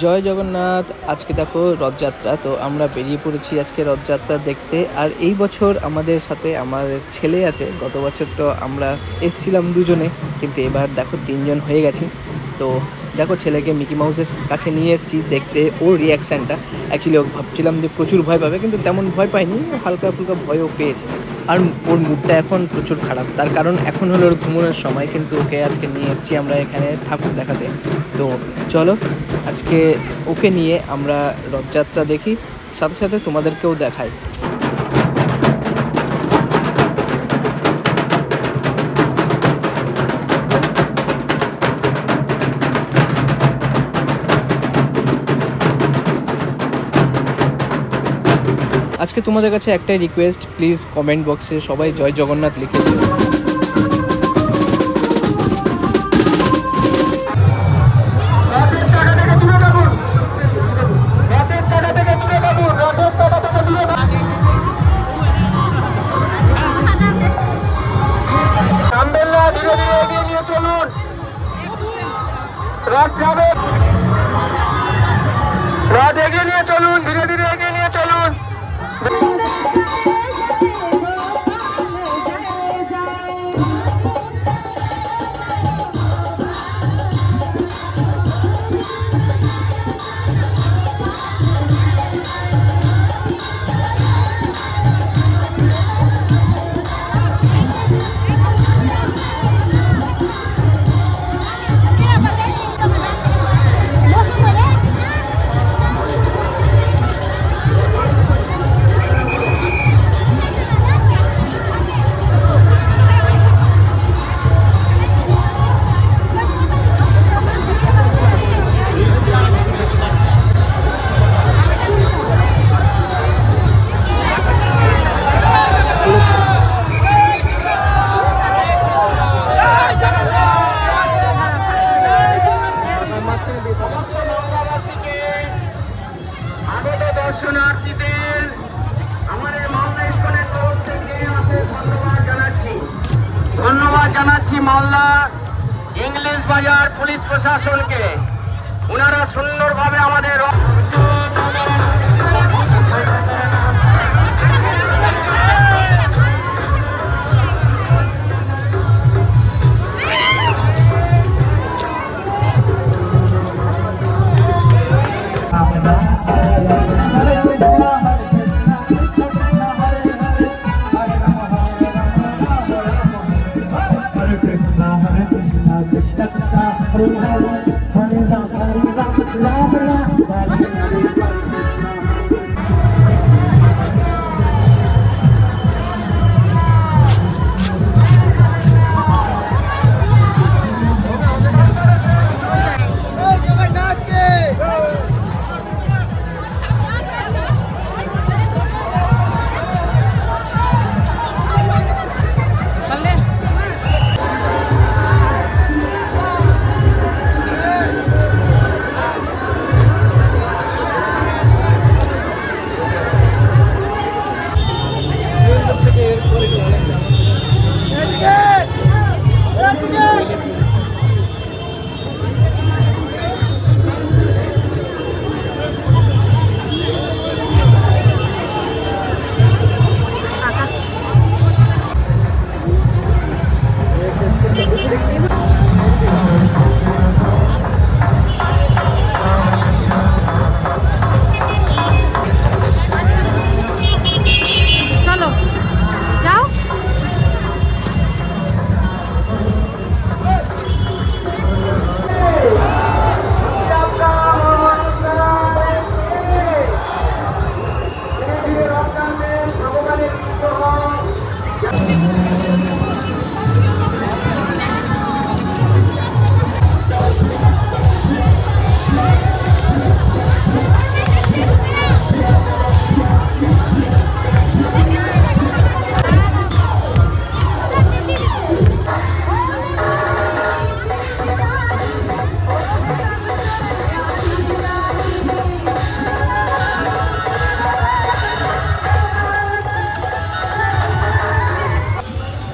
জয় জগন্নাথ। আজকে দেখো রথযাত্রা, তো আমরা বেরিয়ে পড়েছি আজকে রথযাত্রা দেখতে। আর এই বছর আমাদের সাথে আমাদের ছেলে আছে। গত বছর তো আমরা এসছিলাম দুজনে, কিন্তু এবার দেখো 3জন হয়ে গেছি। তো দেখো ছেলেকে মিকি মাউসের কাছে নিয়ে এসেছি দেখতে। ওর রিয়াকশানটা অ্যাকচুয়ালি ও ভাবছিলাম যে প্রচুর ভয় পাবে, কিন্তু তেমন ভয় পায়নি, হালকা ফুলকা ভয়ও পেয়েছে। আর ওর মুডটা এখন প্রচুর খারাপ, তার কারণ এখন হলো ওর ঘুমানোর সময়, কিন্তু ওকে আজকে নিয়ে এসেছি আমরা এখানে ঠাকুর দেখাতে। তো চলো আজকে ওকে নিয়ে আমরা রথযাত্রা দেখি, সাথে সাথে তোমাদেরকেও দেখাই। আজকে তোমাদের কাছে একটাই রিকোয়েস্ট, প্লিজ কমেন্ট বক্সে সবাই জয় জগন্নাথ লিখে দিও। রাত এগিয়ে নিয়ে চলুন, ধীরে ধীরে এগিয়ে নিয়ে চলুন। দর্শনার্থীদের আমাদের মালদা স্কুলের তরফ থেকে ধন্যবাদ জানাচ্ছি মালদা ইংলিশ বাজার পুলিশ প্রশাসনকে। ওনারা সুন্দরভাবে আমাদের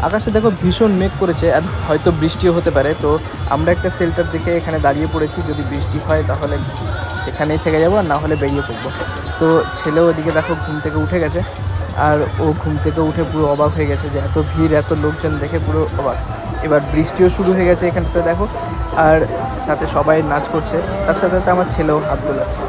আকাশে দেখো ভীষণ মেঘ করেছে, আর হয়তো বৃষ্টিও হতে পারে। তো আমরা একটা শেল্টার দেখে এখানে দাঁড়িয়ে পড়েছি, যদি বৃষ্টি হয় তাহলে সেখানেই থেকে যাবো, আর না হলে বেরিয়ে পড়বো। তো ছেলেও ওদিকে দেখো ঘুম থেকে উঠে গেছে, আর ও ঘুম থেকে উঠে পুরো অবাক হয়ে গেছে যে এত ভিড়, এত লোকজন দেখে পুরো অবাক। এবার বৃষ্টিও শুরু হয়ে গেছে এখানটাতে দেখো, আর সাথে সবাই নাচ করছে, তার সাথে সাথে আমার ছেলেও হাত তোলাচ্ছে।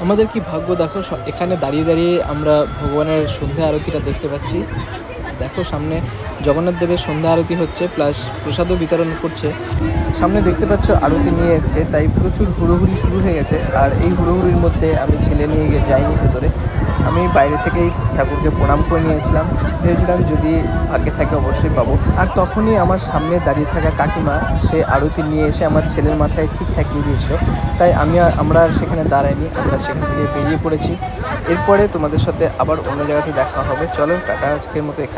আমাদের কি ভাগ্য দেখো, এখানে দাঁড়িয়ে দাঁড়িয়ে আমরা ভগবানের সন্ধ্যা আরতিটা দেখতে পাচ্ছি। দেখো সামনে জগন্নাথ দেবের সন্ধ্যা আরতি হচ্ছে, প্লাস প্রসাদও বিতরণ করছে। সামনে দেখতে পাচ্ছ আরতি নিয়ে এসছে, তাই প্রচুর হুড়োহুড়ি শুরু হয়ে গেছে। আর এই হুড়োহুড়ির মধ্যে আমি ছেলে নিয়ে যাইনি ভেতরে, আমি বাইরে থেকেই ঠাকুরকে প্রণাম করে নিয়েছিলাম, ভেবেছিলাম যদি ভাগ্যে থাকে অবশ্যই পাবো। আর তখনই আমার সামনে দাঁড়িয়ে থাকা কাকিমা সে আরতি নিয়ে এসে আমার ছেলের মাথায় ঠিক ঠাকিয়ে দিয়েছিল, তাই আমরা আর সেখানে দাঁড়াইনি, আমরা সেখান থেকে বেরিয়ে পড়েছি। এরপরে তোমাদের সাথে আবার অন্য জায়গাতে দেখা হবে। চলো টাটা, আজকের মতো এখানে।